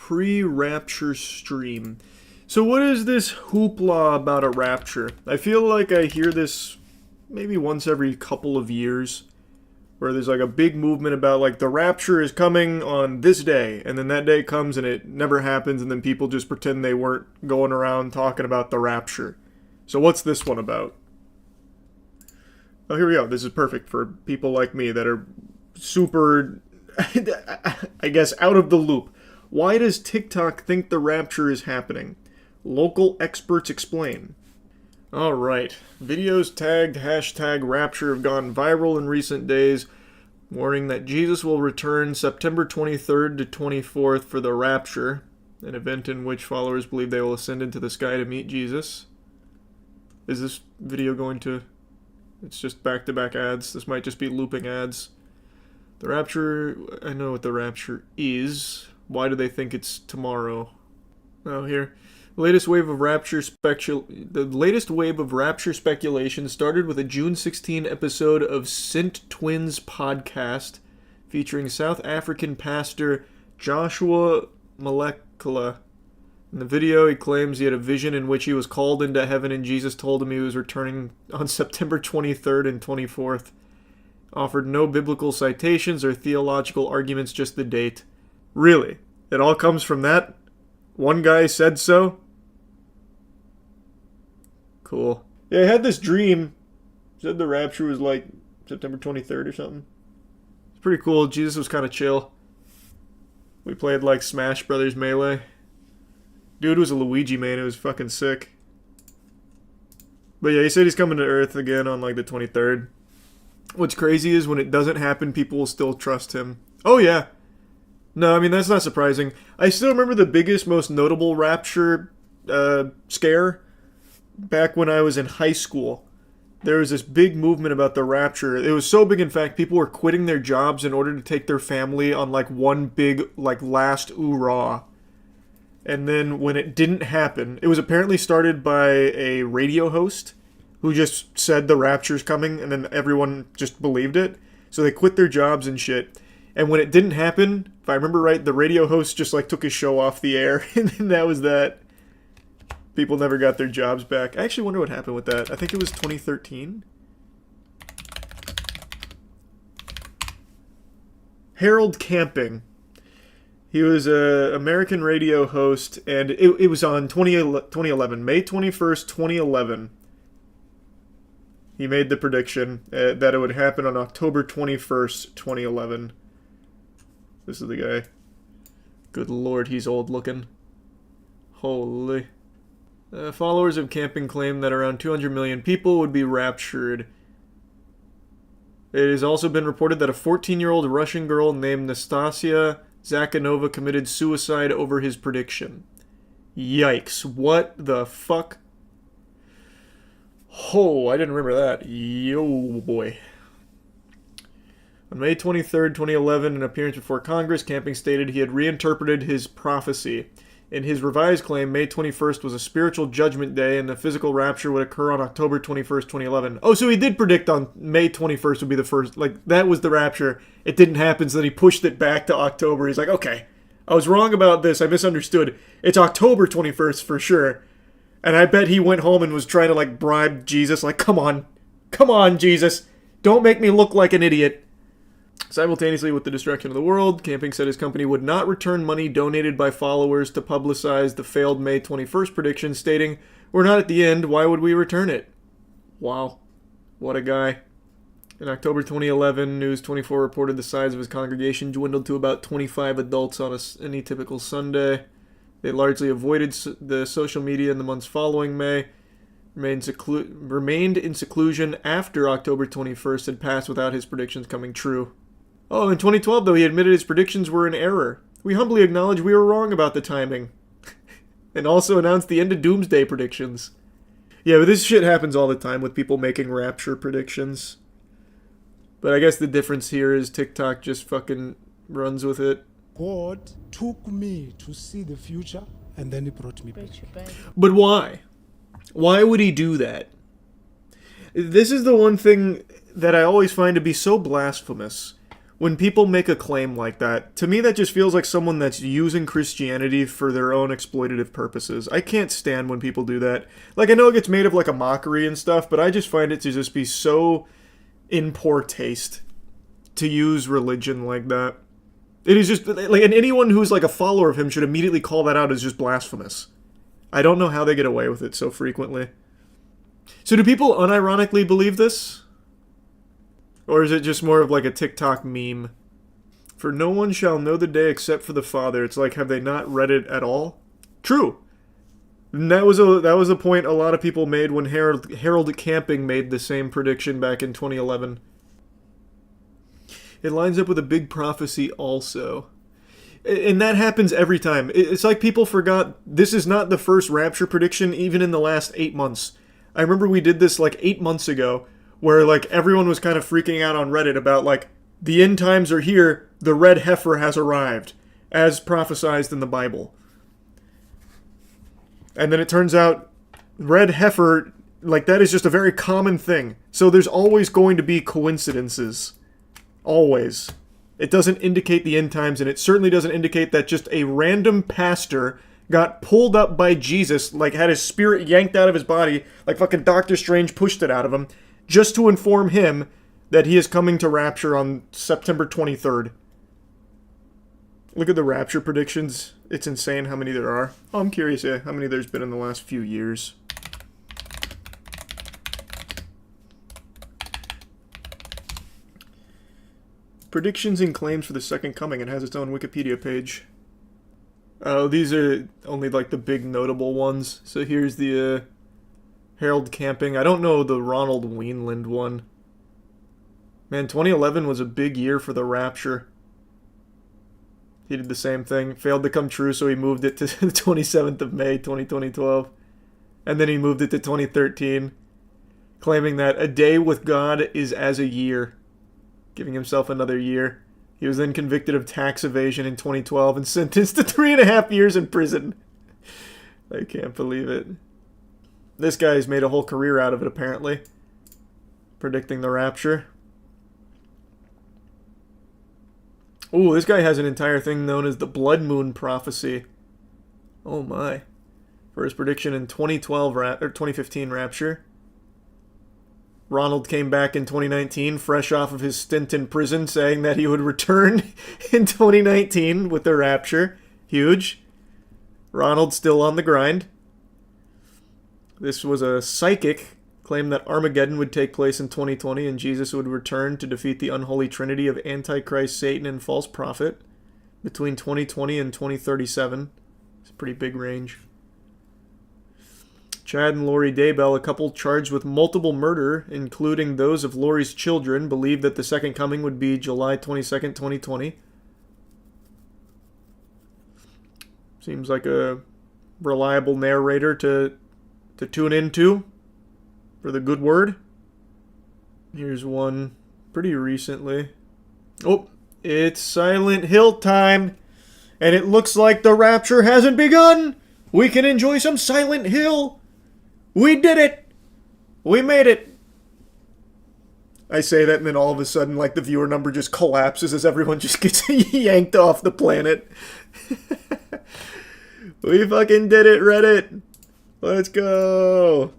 pre-Rapture stream. So what is this hoopla about a rapture? I feel like I hear this maybe once every couple of years, where there's like a big movement about like the rapture is coming on this day, and then that day comes and it never happens, and then people just pretend they weren't going around talking about the rapture. So what's this one about? Oh, here we go. This is perfect for people like me that are super, I guess, out of the loop. Why does TikTok think the rapture is happening? Local experts explain. Alright, videos tagged #Rapture have gone viral in recent days, warning that Jesus will return September 23rd to 24th for the Rapture, an event in which followers believe they will ascend into the sky to meet Jesus. Is this video going to... It's just back-to-back ads. This might just be looping ads. The Rapture... I know what the Rapture is. Why do they think it's tomorrow? Oh, here. The latest wave of Rapture speculation started with a June 16 episode of Sint Twins podcast featuring South African pastor Joshua Malekela. In the video, he claims he had a vision in which he was called into heaven and Jesus told him he was returning on September 23rd and 24th. Offered no biblical citations or theological arguments, just the date. Really? It all comes from that? One guy said so? Cool. Yeah, I had this dream. Said the rapture was like September 23rd or something. It's pretty cool. Jesus was kind of chill. We played like Smash Brothers Melee. Dude was a Luigi man. It was fucking sick. But yeah, he said he's coming to Earth again on like the 23rd. What's crazy is when it doesn't happen, people will still trust him. Oh yeah. No, I mean, that's not surprising. I still remember the biggest, most notable rapture scare back when I was in high school. There was this big movement about the rapture. It was so big, in fact, people were quitting their jobs in order to take their family on like one big, like, last oorah. And then when it didn't happen, it was apparently started by a radio host who just said the rapture's coming, and then everyone just believed it. So they quit their jobs and shit. And when it didn't happen, if I remember right, the radio host just like took his show off the air, and then that was that. People never got their jobs back. I actually wonder what happened with that. I think it was 2013. Harold Camping. He was an American radio host, and it was on 2011, May 21st, 2011. He made the prediction that it would happen on October 21st, 2011. This is the guy. Good lord, he's old looking. Holy. Followers of Camping claim that around 200 million people would be raptured. It has also been reported that a 14-year-old Russian girl named Nastasia Zakhanova committed suicide over his prediction. Yikes. What the fuck? Oh, I didn't remember that. Yo, boy. On May 23rd, 2011, in an appearance before Congress, Camping stated he had reinterpreted his prophecy. In his revised claim, May 21st was a spiritual judgment day and the physical rapture would occur on October 21st, 2011. Oh, so he did predict on May 21st would be the first. Like, that was the rapture. It didn't happen, so then he pushed it back to October. He's like, okay, I was wrong about this. I misunderstood. It's October 21st for sure. And I bet he went home and was trying to, like, bribe Jesus. Like, come on. Come on, Jesus. Don't make me look like an idiot. Simultaneously with the destruction of the world, Camping said his company would not return money donated by followers to publicize the failed May 21st prediction, stating, "We're not at the end, why would we return it?" Wow. What a guy. In October 2011, News 24 reported the size of his congregation dwindled to about 25 adults on any typical Sunday. They largely avoided the social media in the months following May, remained in seclusion after October 21st had passed without his predictions coming true. Oh, in 2012, though, he admitted his predictions were in error. We humbly acknowledge we were wrong about the timing. And also announced the end of doomsday predictions. Yeah, but this shit happens all the time with people making rapture predictions. But I guess the difference here is TikTok just fucking runs with it. God took me to see the future, and then he brought me back. But why? Why would he do that? This is the one thing that I always find to be so blasphemous. when people make a claim like that, to me that just feels like someone that's using Christianity for their own exploitative purposes. I can't stand when people do that. Like, I know it gets made of like a mockery and stuff, but I just find it to just be so in poor taste to use religion like that. It is just, like, and anyone who's like a follower of him should immediately call that out as just blasphemous. I don't know how they get away with it so frequently. So do people unironically believe this? Or is it just more of like a TikTok meme? For no one shall know the day except for the Father. It's like, have they not read it at all? True. And that was a point a lot of people made when Harold Camping made the same prediction back in 2011. It lines up with a big prophecy also. And that happens every time. It's like people forgot this is not the first Rapture prediction even in the last 8 months. I remember we did this like 8 months ago, where like everyone was kind of freaking out on Reddit about like, the end times are here, the red heifer has arrived, as prophesized in the Bible. And then it turns out, red heifer, like that is just a very common thing. So there's always going to be coincidences. Always. It doesn't indicate the end times, and it certainly doesn't indicate that just a random pastor got pulled up by Jesus, like had his spirit yanked out of his body, like fucking Doctor Strange pushed it out of him, just to inform him that he is coming to Rapture on September 23rd. Look at the Rapture predictions. It's insane how many there are. Oh, I'm curious, how many there's been in the last few years. Predictions and claims for the second coming. It has its own Wikipedia page. Oh, these are only like the big notable ones. So here's the Harold Camping. I don't know the Ronald Weinland one. Man, 2011 was a big year for the Rapture. He did the same thing. Failed to come true, so he moved it to the 27th of May, 2012. And then he moved it to 2013, claiming that a day with God is as a year, giving himself another year. He was then convicted of tax evasion in 2012 and sentenced to 3.5 years in prison. I can't believe it. This guy's made a whole career out of it, apparently. Predicting the Rapture. Ooh, this guy has an entire thing known as the Blood Moon Prophecy. Oh my. For his prediction in 2015 Rapture. Ronald came back in 2019, fresh off of his stint in prison, saying that he would return in 2019 with the Rapture. Huge. Ronald still on the grind. This was a psychic, claimed that Armageddon would take place in 2020 and Jesus would return to defeat the unholy trinity of Antichrist, Satan, and false prophet between 2020 and 2037. It's a pretty big range. Chad and Lori Daybell, a couple charged with multiple murder, including those of Lori's children, believed that the second coming would be July 22nd, 2020. Seems like a reliable narrator to tune into for the good word. Here's one pretty recently. Oh, it's Silent Hill time. And it looks like the Rapture hasn't begun. We can enjoy some Silent Hill. We did it. We made it. I say that and then all of a sudden, like, the viewer number just collapses as everyone just gets yanked off the planet. We fucking did it, Reddit. Let's go.